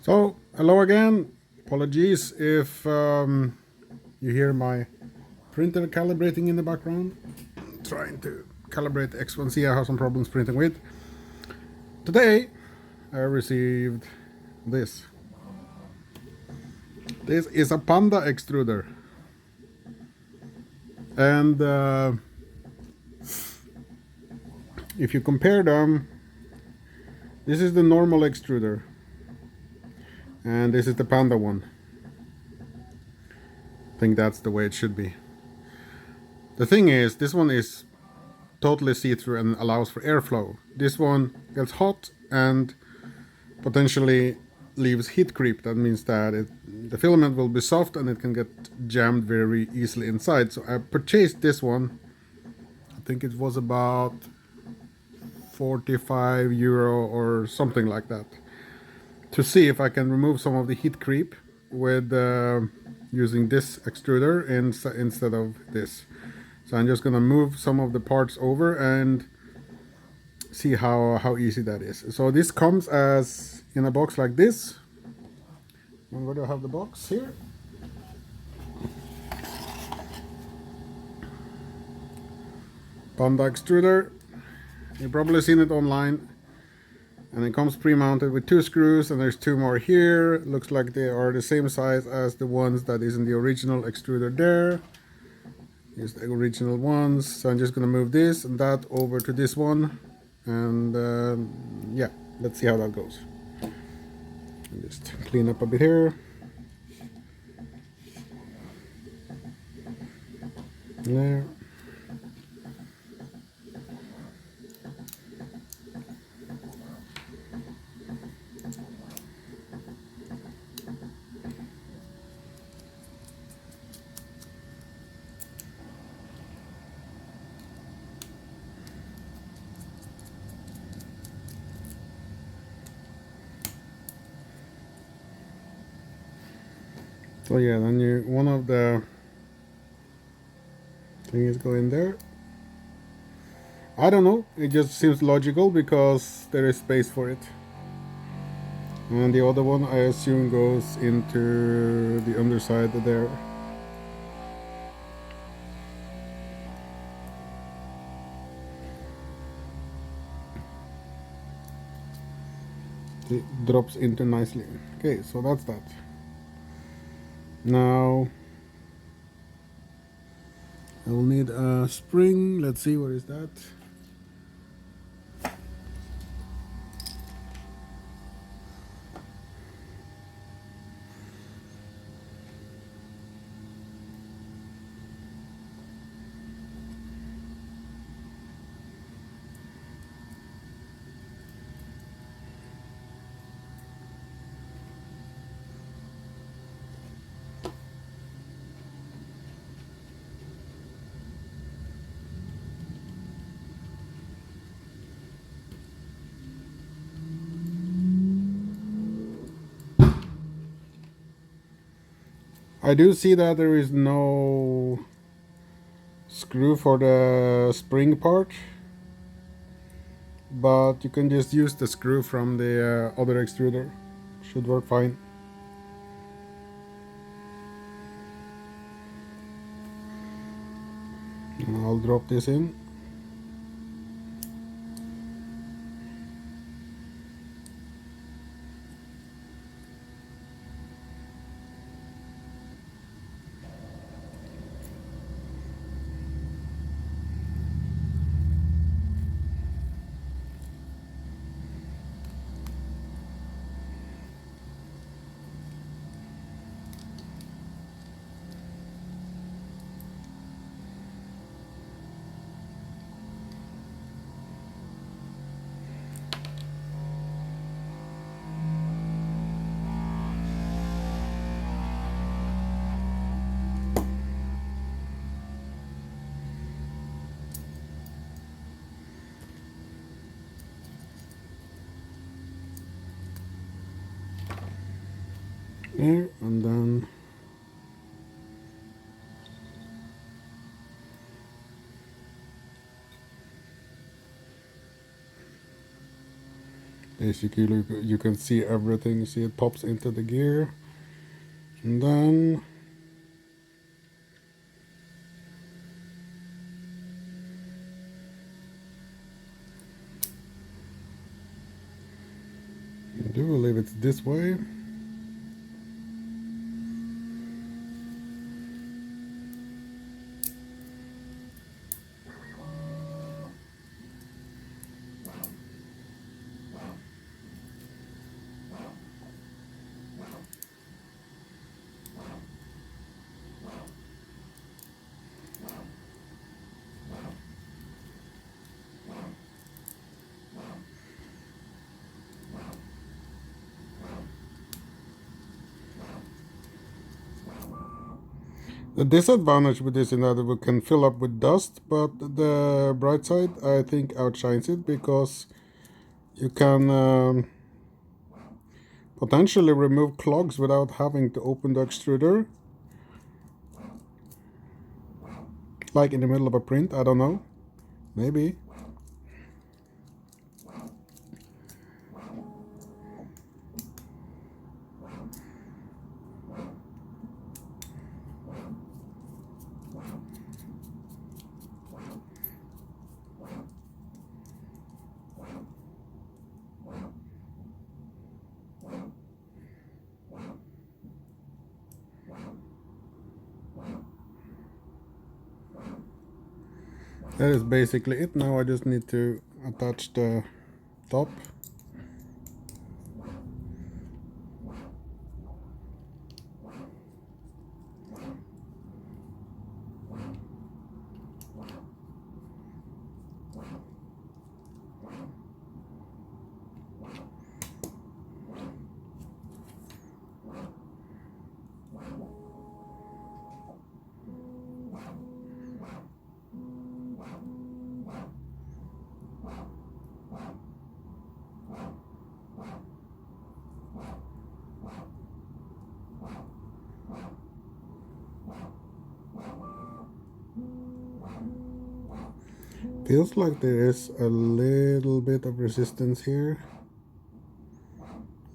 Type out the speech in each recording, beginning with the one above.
So, hello again. Apologies if you hear my printer calibrating in the background. Trying to calibrate X1C I have some problems printing with. Today, I received this. This is a Panda Extruder. And if you compare them, this is the normal extruder. And this is the Panda one. I think that's the way it should be. The thing is, this one is totally see-through and allows for airflow. This one gets hot and potentially leaves heat creep. That means that the filament will be soft and it can get jammed very easily inside. So I purchased this one. I think it was about 45 euro or something like that, to see if I can remove some of the heat creep with using this extruder instead of this. So I'm just gonna move some of the parts over and see how easy that is. So this comes as in a box like this. And where do I have the box? Here. Panda Extruder. You've probably seen it online. And it comes pre-mounted with 2 screws, and there's 2 more here. Looks like they are the same size as the ones that is in the original extruder there. Here's the original ones. So I'm just gonna move this and that over to this one. And yeah, let's see how that goes. Just clean up a bit here. There. So yeah, then one of the things go in there. I don't know, it just seems logical because there is space for it. And the other one I assume goes into the underside there. It drops into nicely. Okay, so that's that. Now I'll need a spring. Let's see, where is that? I do see that there is no screw for the spring part, but you can just use the screw from the other extruder. Should work fine. And I'll drop this in. There, and then Basically, you can see everything. You see it pops into the gear, and then I do believe it's this way. The disadvantage with this is that it can fill up with dust, but the bright side I think outshines it, because you can potentially remove clogs without having to open the extruder. Like in the middle of a print, I don't know. Maybe. That is basically it. Now I just need to attach the top. Feels like there is a little bit of resistance here.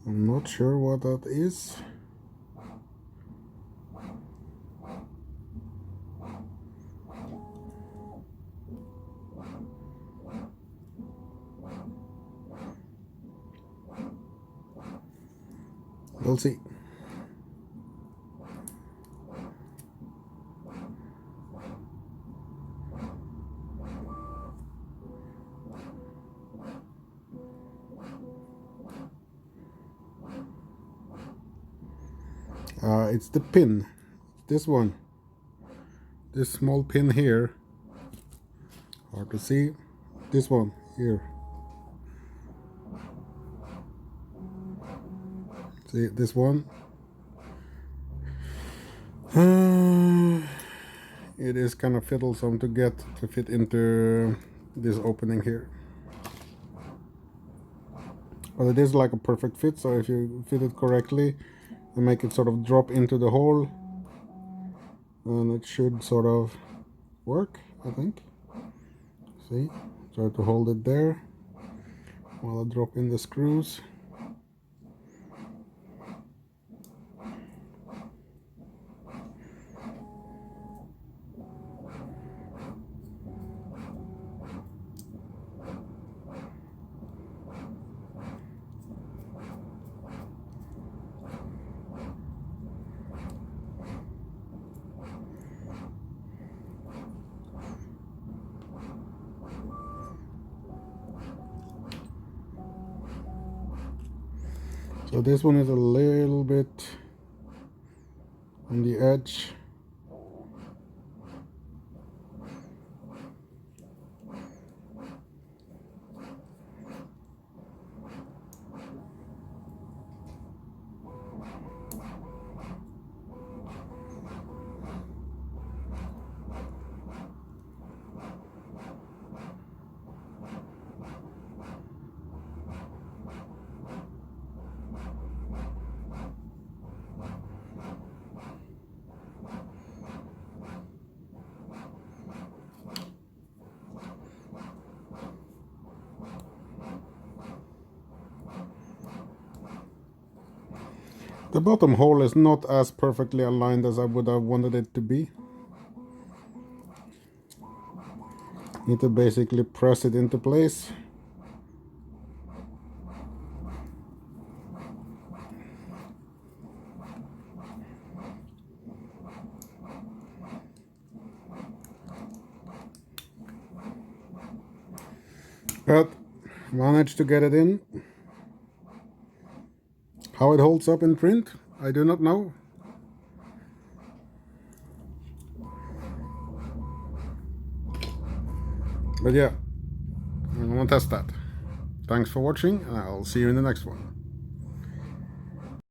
I'm not sure what that is. We'll see. It's the pin, this one, this small pin here, hard to see, this one here, see this one, it is kind of fiddlesome to get to fit into this opening here, but it is like a perfect fit, so if you fit it correctly and make it sort of drop into the hole, then it should sort of work, I think. See, try to hold it there while I drop in the screws. So this one is a little bit on the edge. The bottom hole is not as perfectly aligned as I would have wanted it to be. Need to basically press it into place. But managed to get it in. How it holds up in print, I do not know. But yeah, I'm gonna test that. Thanks for watching, and I'll see you in the next one.